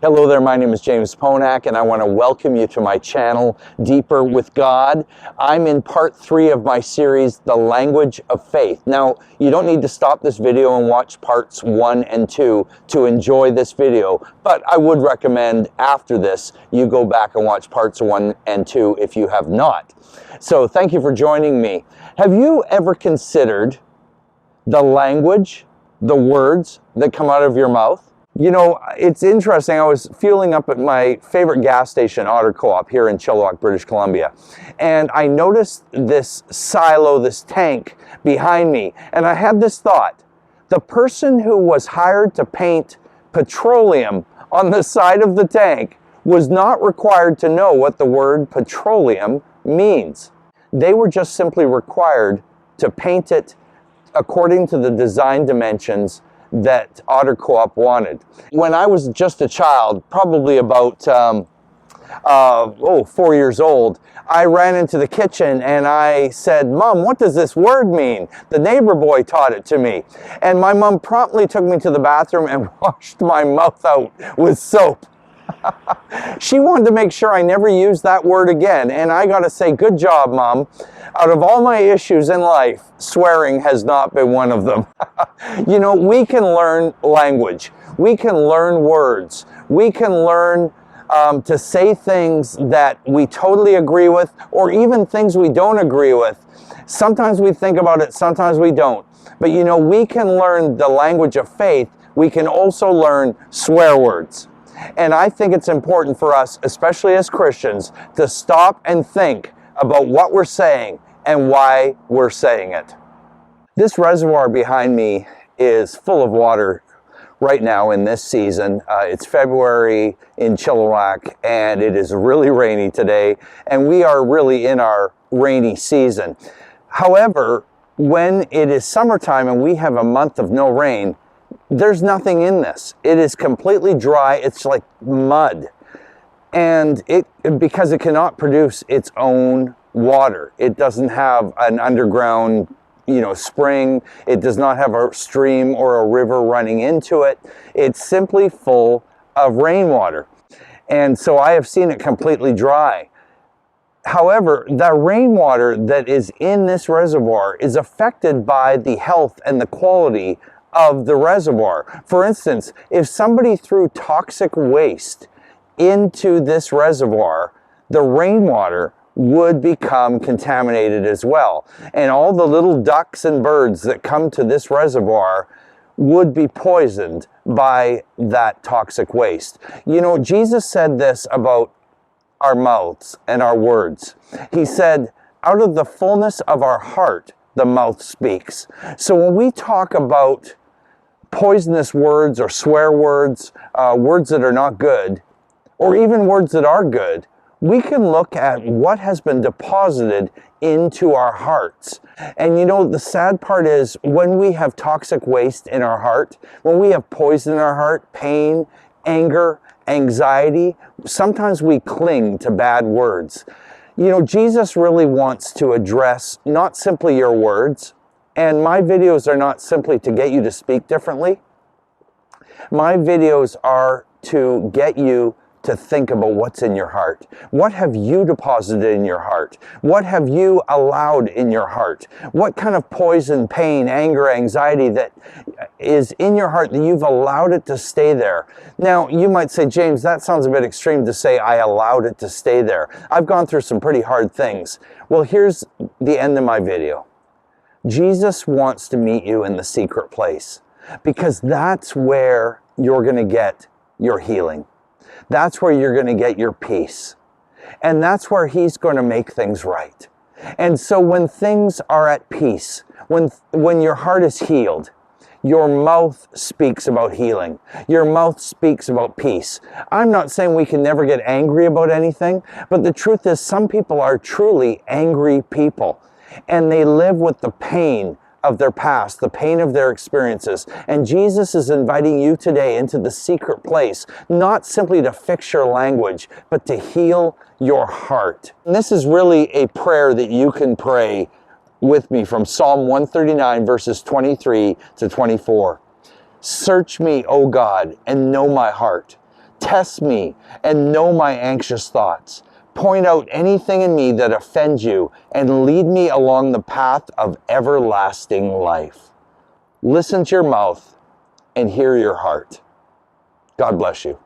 Hello there, my name is James Ponak, and I want to welcome you to my channel, Deeper with God. I'm in part 3 of my series, The Language of Faith. Now, you don't need to stop this video and watch parts 1 and 2 to enjoy this video, but I would recommend after this, you go back and watch parts 1 and 2 if you have not. So, thank you for joining me. Have you ever considered the language, the words that come out of your mouth? You know, it's interesting. I was fueling up at my favorite gas station, Otter Co-op, here in Chilliwack, British Columbia. And I noticed this silo, this tank behind me. And I had this thought. The person who was hired to paint petroleum on the side of the tank was not required to know what the word petroleum means. They were just simply required to paint it according to the design dimensions that Otter Co-op wanted. When I was just a child, probably about 4 years old, I ran into the kitchen and I said, "Mom, what does this word mean?" The neighbor boy taught it to me. And my mom promptly took me to the bathroom and washed my mouth out with soap. She wanted to make sure I never used that word again. And I gotta say, good job, Mom. Out of all my issues in life, swearing has not been one of them. You know, we can learn language. We can learn words. We can learn to say things that we totally agree with, or even things we don't agree with. Sometimes we think about it, sometimes we don't. But you know, we can learn the language of faith. We can also learn swear words. And I think it's important for us, especially as Christians, to stop and think about what we're saying and why we're saying it. This reservoir behind me is full of water right now in this season. It's February in Chilliwack, and it is really rainy today, and we are really in our rainy season. However, when it is summertime and we have a month of no rain, there's nothing in this. It is completely dry. It's like mud. And because it cannot produce its own water. It doesn't have an underground, spring. It does not have a stream or a river running into it. It's simply full of rainwater. And so I have seen it completely dry. However, the rainwater that is in this reservoir is affected by the health and the quality of the reservoir. For instance, if somebody threw toxic waste into this reservoir, the rainwater would become contaminated as well. And all the little ducks and birds that come to this reservoir would be poisoned by that toxic waste. You know, Jesus said this about our mouths and our words. He said, out of the fullness of our heart, the mouth speaks. So when we talk about poisonous words or swear words, words that are not good, or even words that are good, we can look at what has been deposited into our hearts. And you know, the sad part is when we have toxic waste in our heart, when we have poison in our heart, pain, anger, anxiety, sometimes we cling to bad words. You know, Jesus really wants to address not simply your words, and my videos are not simply to get you to speak differently. My videos are to get you to think about what's in your heart. What have you deposited in your heart? What have you allowed in your heart? What kind of poison, pain, anger, anxiety that is in your heart that you've allowed it to stay there? Now, you might say, James, that sounds a bit extreme to say I allowed it to stay there. I've gone through some pretty hard things. Well, here's the end of my video. Jesus wants to meet you in the secret place because that's where you're going to get your healing. That's where you're going to get your peace. And that's where He's going to make things right. And so when things are at peace, when your heart is healed, your mouth speaks about healing. Your mouth speaks about peace. I'm not saying we can never get angry about anything, but the truth is some people are truly angry people. And they live with the pain of their past, the pain of their experiences. And Jesus is inviting you today into the secret place, not simply to fix your language, but to heal your heart. And this is really a prayer that you can pray with me from Psalm 139, verses 23 to 24. Search me, O God, and know my heart. Test me and know my anxious thoughts. Point out anything in me that offends you and lead me along the path of everlasting life. Listen to your mouth and hear your heart. God bless you.